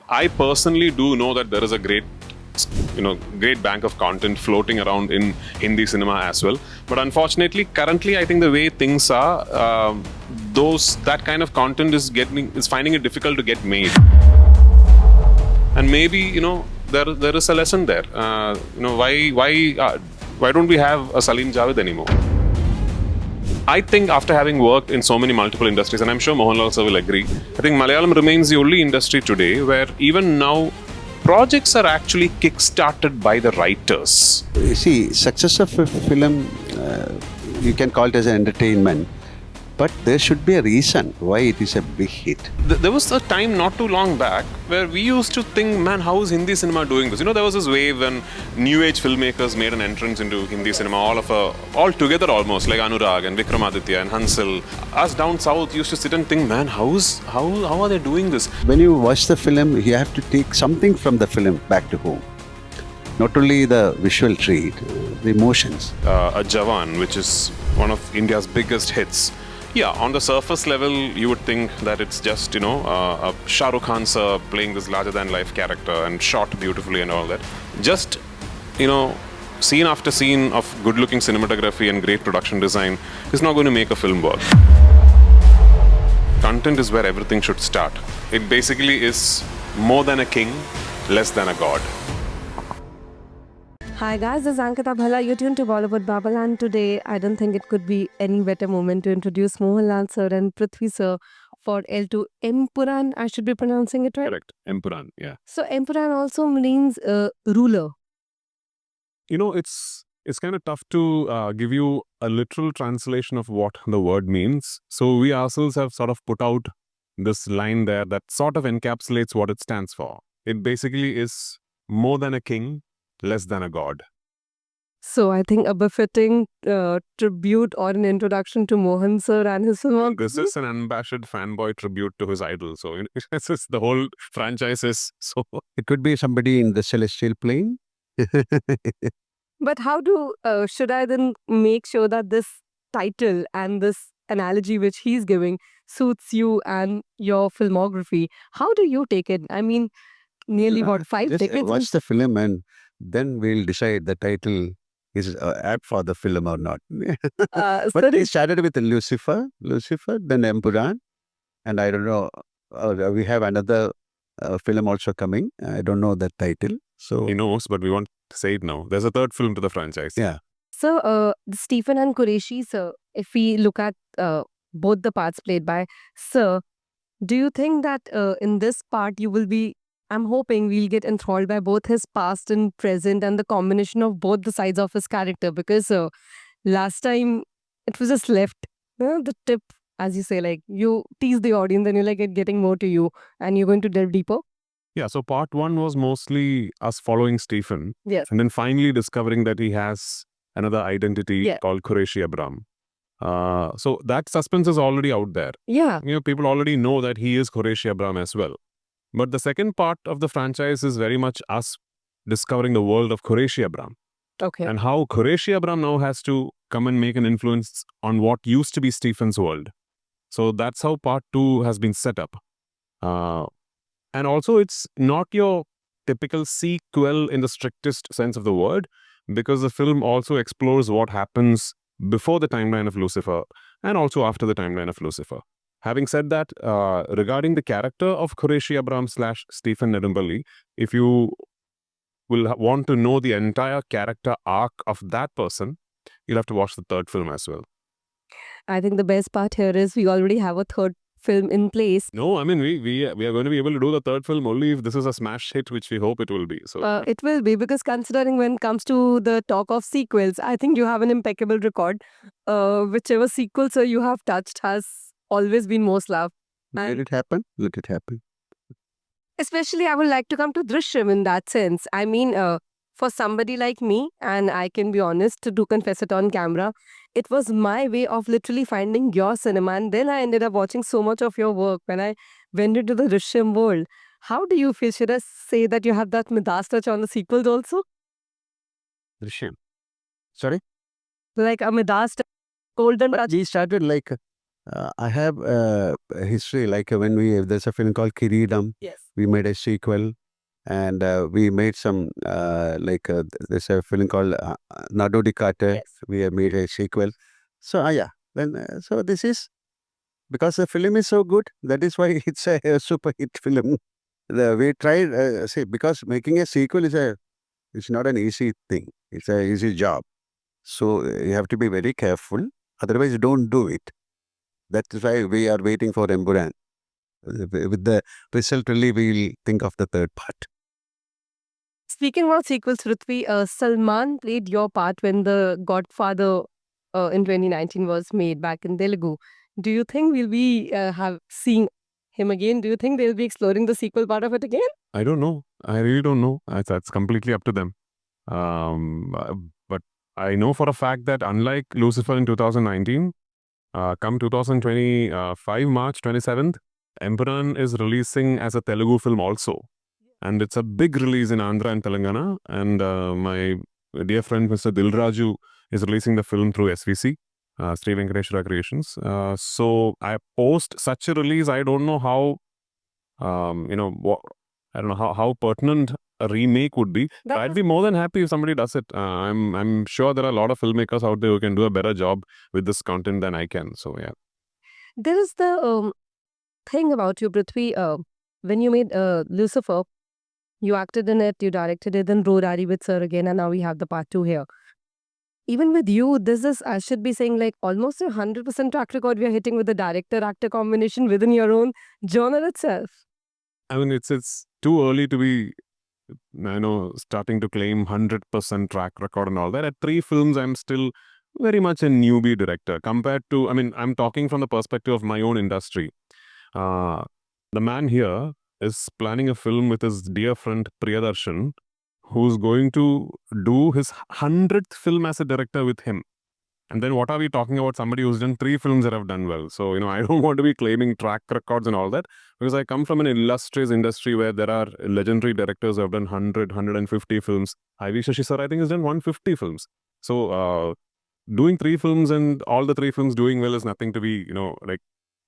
I personally do know that there is a great bank of content floating around in Hindi cinema as well. But unfortunately, currently, I think the way things are, that kind of content is finding it difficult to get made. And maybe there is a lesson there. Why don't we have a Salim-Javed anymore? I think after having worked in so many multiple industries, and I'm sure Mohanlal sir will agree, I think Malayalam remains the only industry today where even now projects are actually kick-started by the writers. You see, success of a film, you can call it as an entertainment, but there should be a reason why it is a big hit. There was a time not too long back where we used to think, man, how is Hindi cinema doing this? There was this wave when new age filmmakers made an entrance into Hindi cinema, all together almost, like Anurag and Vikramaditya and Hansal. Us down south used to sit and think, man, how are they doing this? When you watch the film, you have to take something from the film back to home. Not only the visual treat, the emotions. A Jawan, which is one of India's biggest hits. Yeah, on the surface level, you would think that it's just, Shah Rukh Khan sir playing this larger-than-life character and shot beautifully and all that. Just, scene after scene of good-looking cinematography and great production design is not going to make a film work. Content is where everything should start. It basically is more than a king, less than a god. Hi guys, this is Ankita Bhalla. You're tuned to Bollywood Bubble, and today I don't think it could be any better moment to introduce Mohanlal sir and Prithvi sir for L2 Empuraan. I should be pronouncing it right? Correct. Empuraan, yeah. So Empuraan also means ruler. It's kind of tough to give you a literal translation of what the word means. So we ourselves have sort of put out this line there that sort of encapsulates what it stands for. It basically is more than a king, less than a god. So I think a befitting tribute or an introduction to Mohan sir and his film. This is an unabashed fanboy tribute to his idol. So the whole franchise is so. It could be somebody in the celestial plane. But how should I then make sure that this title and this analogy which he's giving suits you and your filmography? How do you take it? I mean, nearly what, 5 Just decades? watch the film and then we'll decide the title is apt for the film or not. But it started with Lucifer, then Empuraan, and I don't know, we have another film also coming. I don't know that title. So He knows, but we won't say it now. There's a third film to the franchise. yeah. So, Stephen and Qureshi, sir, if we look at both the parts played by Sir, do you think that in this part you will be, I'm hoping we'll get enthralled by both his past and present and the combination of both the sides of his character? Because last time it was just left, the tip, as you say, like you tease the audience and you're like it getting more to you and you're going to delve deeper. Yeah, so part one was mostly us following Stephen. Yes. And then finally discovering that he has another identity called Qureshi Abram. So that suspense is already out there. Yeah. People already know that he is Qureshi Abram as well. But the second part of the franchise is very much us discovering the world of Qureshi Abram. Okay. And how Qureshi Abram now has to come and make an influence on what used to be Stephen's world. So that's how part two has been set up. And also it's not your typical sequel in the strictest sense of the word, because the film also explores what happens before the timeline of Lucifer and also after the timeline of Lucifer. Having said that, regarding the character of Qureshi Abram / Stephen Nedumbally, if you will want to know the entire character arc of that person, you'll have to watch the third film as well. I think the best part here is we already have a third film in place. No, I mean, we are going to be able to do the third film only if this is a smash hit, which we hope it will be. So It will be, because considering when it comes to the talk of sequels, I think you have an impeccable record. Whichever sequel, sir, you have touched has always been most loved. Let it happen. Let it happen. Especially, I would like to come to Drishyam in that sense. I mean, for somebody like me, and I can be honest, to confess it on camera, it was my way of literally finding your cinema. And then I ended up watching so much of your work when I went into the Drishyam world. How do you feel? Should I say that you have that Midas touch on the sequels also? Drishyam. Sorry? Like a Midas touch, golden touch? We started like I have a history like when there's a film called Kiridam. Yes. We made a sequel, and we made some there's a film called Nadodi Kate. Yes. We have made a sequel. So yeah, then so this is because the film is so good. That is why it's a super hit film. We tried see because making a sequel it's not an easy thing. It's a easy job. So you have to be very careful. Otherwise, don't do it. That is why we are waiting for Empuraan. With the result only, we will think of the third part. Speaking about sequels, Prithvi, Salman played your part when The Godfather in 2019 was made back in Telugu. Do you think we'll be seeing him again? Do you think they'll be exploring the sequel part of it again? I don't know. I really don't know. That's completely up to them. But I know for a fact that unlike Lucifer in 2019, come 2025 March 27th, Empuraan is releasing as a Telugu film also. And it's a big release in Andhra and Telangana. And my dear friend Mr. Dilraju is releasing the film through SVC, Sri Venkateshwara Creations. So I post such a release. I don't know how, I don't know how pertinent a remake would be. I'd be more than happy if somebody does it. I'm sure there are a lot of filmmakers out there who can do a better job with this content than I can. So yeah. There is the thing about you, Prithvi. When you made Lucifer, you acted in it, you directed it, then Rodari with Sir again, and now we have the part 2 here. Even with you, this is, I should be saying, like almost a 100% track record we are hitting with the director-actor combination within your own genre itself. I mean, it's too early to be, starting to claim 100% track record and all that. At 3 films, I'm still very much a newbie director compared to, I'm talking from the perspective of my own industry. The man here is planning a film with his dear friend Priyadarshan, who's going to do his 100th film as a director with him. And then what are we talking about? Somebody who's done 3 films that have done well. So, I don't want to be claiming track records and all that, because I come from an illustrious industry where there are legendary directors who have done 100, 150 films. Ivy Shashi sir, I think, has done 150 films. So, doing 3 films and all the 3 films doing well is nothing to be,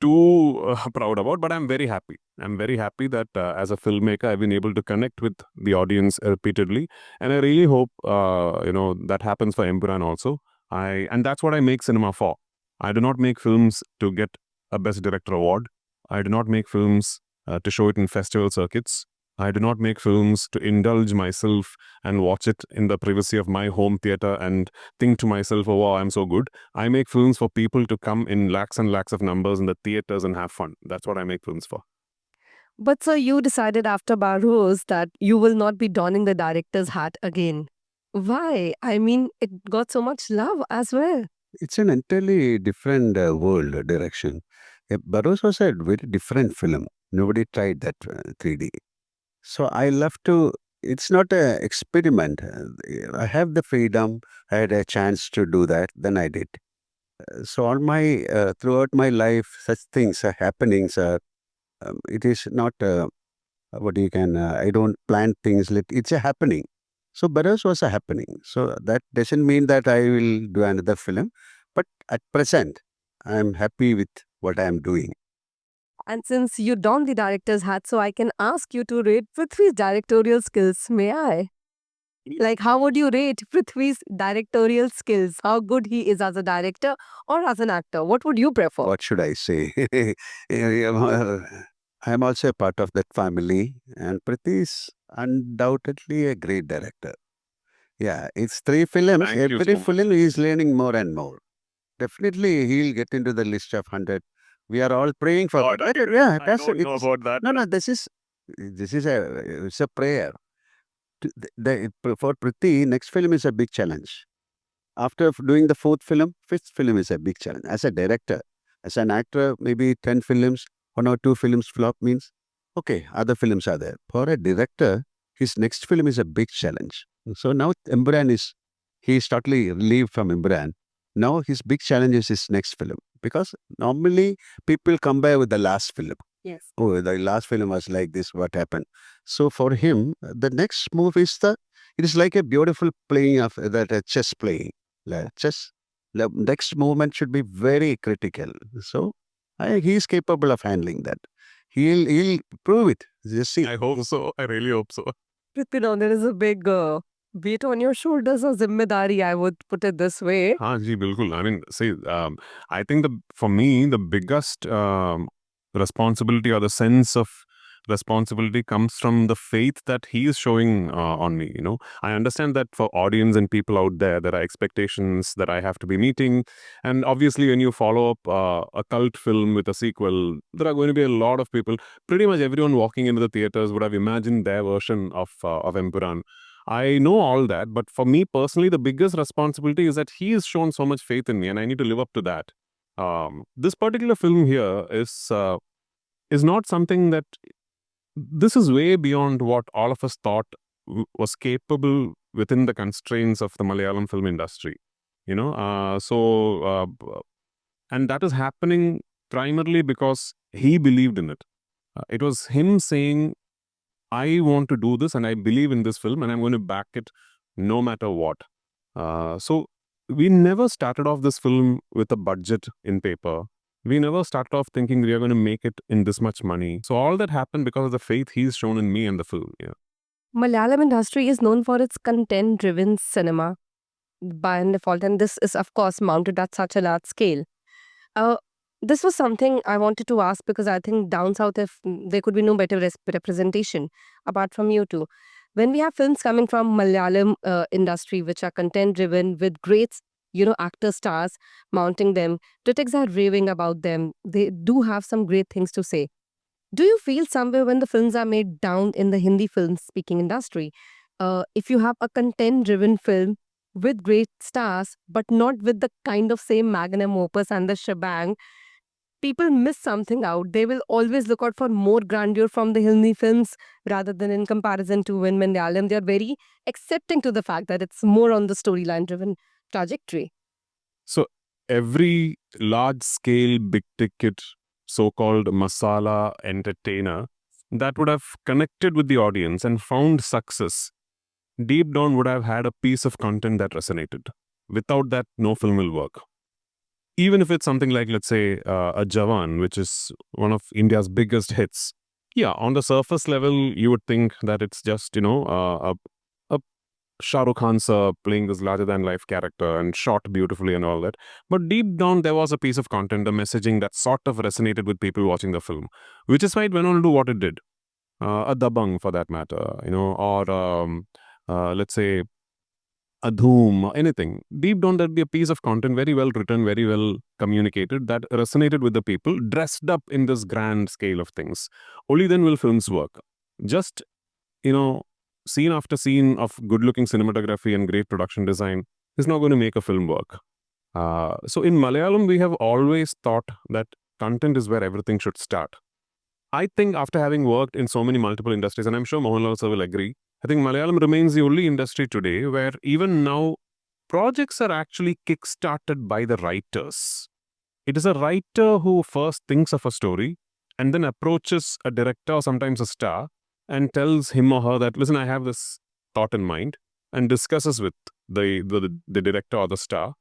too proud about, but I'm very happy. I'm very happy that as a filmmaker, I've been able to connect with the audience repeatedly. And I really hope, that happens for Empuraan also. And that's what I make cinema for. I do not make films to get a Best Director award. I do not make films to show it in festival circuits. I do not make films to indulge myself and watch it in the privacy of my home theater and think to myself, oh wow, I'm so good. I make films for people to come in lakhs and lakhs of numbers in the theaters and have fun. That's what I make films for. But sir, you decided after Barros that you will not be donning the director's hat again. Why? I mean, it got so much love as well. It's an entirely different world direction. Barros was a very different film. Nobody tried that 3D. So I love to. It's not an experiment. I have the freedom. I had a chance to do that. Then I did. So all my throughout my life, such things are happenings. It is not what you can. I don't plan things. It's a happening. So Barros was a happening. So that doesn't mean that I will do another film. But at present, I'm happy with what I'm doing. And since you don the director's hat, so I can ask you to rate Prithvi's directorial skills. May I? Like, how would you rate Prithvi's directorial skills? How good he is as a director or as an actor? What would you prefer? What should I say? I'm also a part of that family, and Priti is undoubtedly a great director. Yeah, it's 3 films. Thank you Every so much. film he is learning more and more. Definitely, he'll get into the list of 100. We are all praying for that. Yeah, I don't know about that. No, this is it's a prayer. For Priti, next film is a big challenge. After doing the 4th film, 5th film is a big challenge. As a director, as an actor, maybe 10 films, 1 or 2 films flop means, okay, other films are there. For a director, his next film is a big challenge. So now Empuraan he's totally relieved from Empuraan. Now his big challenge is his next film. Because normally people compare with the last film. Yes. Oh, the last film was like this, what happened? So for him, the next move is it is like a beautiful playing of that chess playing. Chess. The next movement should be very critical. So he's capable of handling that. He'll prove it. Just see. I hope so. I really hope so. Prithviraj, there is a big weight on your shoulders or zimmedari, I would put it this way. हाँ जी बिल्कुल. I mean, see, I think for me the biggest responsibility or the sense of responsibility comes from the faith that he is showing on me. I understand that for audience and people out there are expectations that I have to be meeting, and obviously when you follow up a cult film with a sequel, there are going to be a lot of people. Pretty much everyone walking into the theaters would have imagined their version of Empuraan. I know all that, but for me personally, the biggest responsibility is that he has shown so much faith in me, and I need to live up to that. This particular film here is not something that this is way beyond what all of us thought was capable within the constraints of the Malayalam film industry. And that is happening primarily because he believed in it. It was him saying, I want to do this and I believe in this film and I'm going to back it no matter what. So we never started off this film with a budget in paper. We never started off thinking we are going to make it in this much money. So all that happened because of the faith he's shown in me and the film. Yeah. Malayalam industry is known for its content-driven cinema by default, and this is of course mounted at such a large scale. This was something I wanted to ask because I think down south, if there could be no better representation apart from you two. When we have films coming from Malayalam industry, which are content driven with great, actor stars mounting them, critics are raving about them. They do have some great things to say. Do you feel somewhere when the films are made down in the Hindi film speaking industry, if you have a content driven film with great stars, but not with the kind of same magnum opus and the shebang, people miss something out. They will always look out for more grandeur from the Hindi films rather than in comparison to in Malayalam. They are very accepting to the fact that it's more on the storyline driven trajectory. So every large scale, big ticket, so-called masala entertainer that would have connected with the audience and found success, deep down would have had a piece of content that resonated. Without that, no film will work. Even if it's something like, let's say, a Jawan, which is one of India's biggest hits. Yeah, on the surface level, you would think that it's just, a Shah Rukh Khan sir playing this larger-than-life character and shot beautifully and all that. But deep down, there was a piece of content, a messaging that sort of resonated with people watching the film, which is why it went on to do what it did. A Dabang, for that matter, or let's say a Dhoom, anything. Deep down, there'd be a piece of content very well written, very well communicated that resonated with the people, dressed up in this grand scale of things. Only then will films work. Just, scene after scene of good-looking cinematography and great production design is not going to make a film work. So in Malayalam, we have always thought that content is where everything should start. I think after having worked in so many multiple industries, and I'm sure Mohanlal sir will agree, I think Malayalam remains the only industry today where even now projects are actually kick-started by the writers. It is a writer who first thinks of a story and then approaches a director or sometimes a star and tells him or her that, listen, I have this thought in mind, and discusses with the director or the star.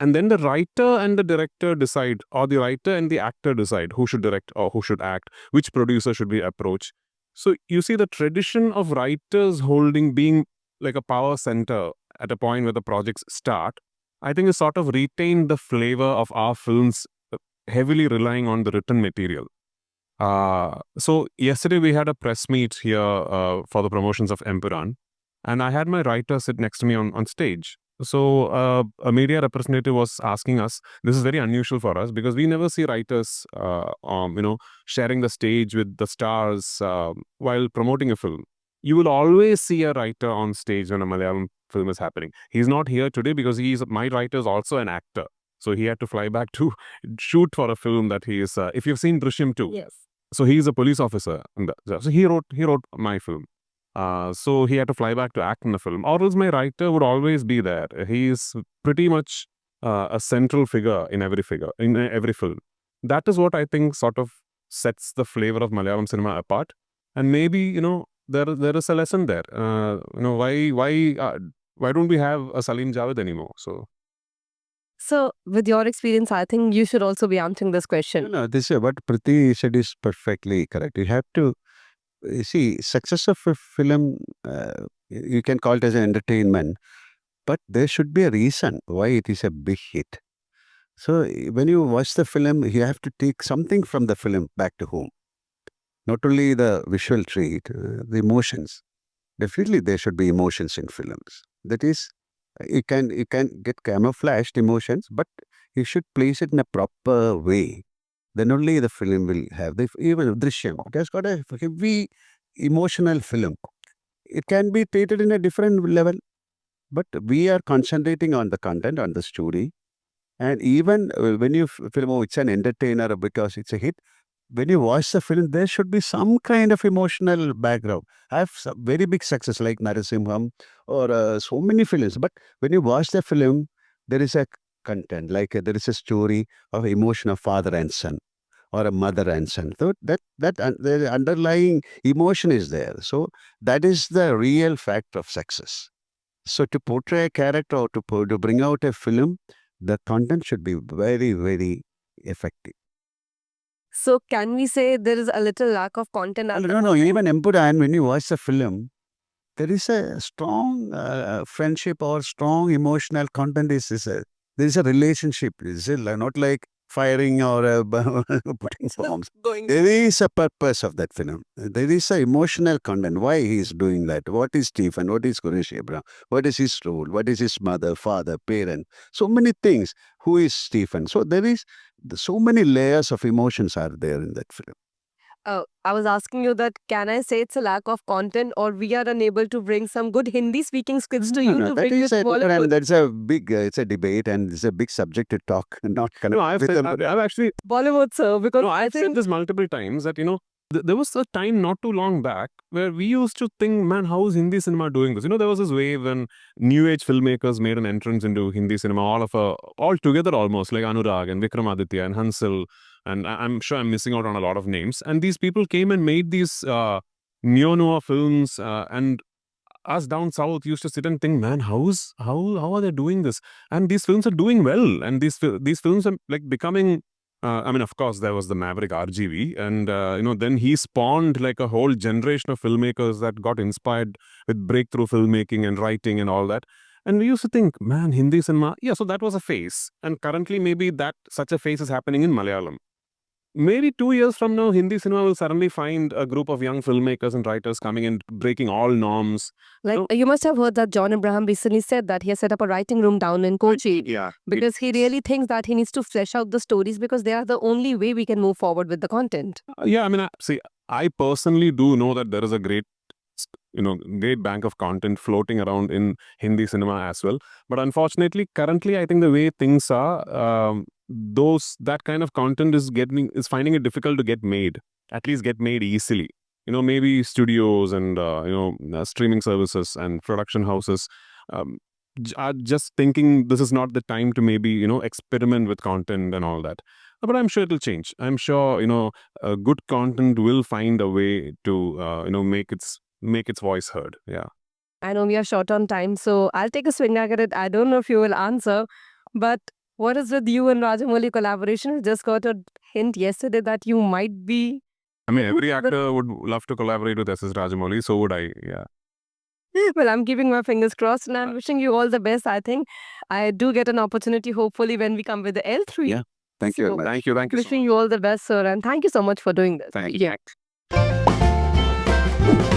And then the writer and the director decide, or the writer and the actor decide who should direct or who should act, which producer should be approached. So you see the tradition of writers being like a power center at a point where the projects start, I think is sort of retained the flavor of our films, heavily relying on the written material. So yesterday we had a press meet here for the promotions of Empuraan, and I had my writer sit next to me on stage. So a media representative was asking us, this is very unusual for us because we never see writers, sharing the stage with the stars while promoting a film. You will always see a writer on stage when a Malayalam film is happening. He's not here today because my writer is also an actor. So he had to fly back to shoot for a film that he is, if you've seen Drishyam 2. Yes. So he's a police officer. So he wrote my film. So he had to fly back to act in the film. Or else my writer would always be there. He is pretty much a central figure in every film. That is what I think sort of sets the flavor of Malayalam cinema apart. And maybe, there is a lesson there. Why don't we have a Salim-Javed anymore? So So, with your experience, I think you should also be answering this question. No, this is what Priti said is perfectly correct. You have to see success of a film. You can call it as an entertainment, but there should be a reason why it is a big hit. So when you watch the film, you have to take something from the film back to home. Not only the visual treat, the emotions. Definitely, there should be emotions in films. That is, you can get camouflaged emotions, but you should place it in a proper way. Then only the film will have the even Drishyam. It has got a heavy emotional film. It can be treated in a different level, but we are concentrating on the content, on the story, and even when you film, oh, it's an entertainer because it's a hit. When you watch the film, there should be some kind of emotional background. I have some very big success like Narasimham or so many films. But when you watch the film, there is a content, like there is a story of emotion of father and son or a mother and son. So the underlying emotion is there. So that is the real fact of success. So to portray a character or to bring out a film, the content should be very, very effective. So, can we say there is a little lack of content? No. Even Empuraan, when you watch the film, there is a strong friendship or strong emotional content. There is a relationship. Is it not like firing or putting bombs? There is a purpose of that film. There is a emotional content. Why he is doing that? What is Stephen? What is Qureshi Abraham? What is his role? What is his mother, father, parent? So many things. Who is Stephen? So there is so many layers of emotions are there in that film. I was asking you that can I say it's a lack of content or we are unable to bring some good Hindi speaking skills to you No, to that bring is this Bollywood? that's a big, it's a debate and it's a big subject to talk, not connect No, I've with said, them. I've actually, Bollywood, sir, because no, I I've said think this multiple times that, there was a time not too long back where we used to think, man, how is Hindi cinema doing this? There was this wave when new age filmmakers made an entrance into Hindi cinema, all together almost, like Anurag and Vikramaditya and Hansel, and I'm sure I'm missing out on a lot of names. And these people came and made these neo-noir films, and us down south used to sit and think, man, how are they doing this? And these films are doing well, and these films are like becoming. I mean, of course, there was the Maverick RGV, and then he spawned like a whole generation of filmmakers that got inspired with breakthrough filmmaking and writing and all that. And we used to think, man, Hindi cinema, yeah. So that was a phase, and currently maybe that such a phase is happening in Malayalam. Maybe 2 years from now, Hindi cinema will suddenly find a group of young filmmakers and writers coming in, breaking all norms. like you must have heard that John Abraham recently said that he has set up a writing room down in Kochi Yeah. because he really thinks that he needs to flesh out the stories because they are the only way we can move forward with the content. Yeah, I mean, I personally do know that there is a great bank of content floating around in Hindi cinema as well. But unfortunately, currently, I think the way things are, that kind of content is finding it difficult to get made. At least get made easily. Maybe studios and streaming services and production houses are just thinking this is not the time to maybe experiment with content and all that. But I'm sure it'll change. I'm sure good content will find a way to make its voice heard. Yeah. I know we are short on time, so I'll take a swing at it. I don't know if you will answer, but what is with you and Rajamouli collaboration? I just got a hint yesterday that you might be. I mean, every actor would love to collaborate with S.S. Rajamouli, so would I. Yeah. Well, I'm keeping my fingers crossed and I'm wishing you all the best. I think I do get an opportunity, hopefully, when we come with the L3. Yeah. Thank you very much. Thank you. Thank you. Wishing you all the best, sir, and thank you so much for doing this. Thank you. Yeah.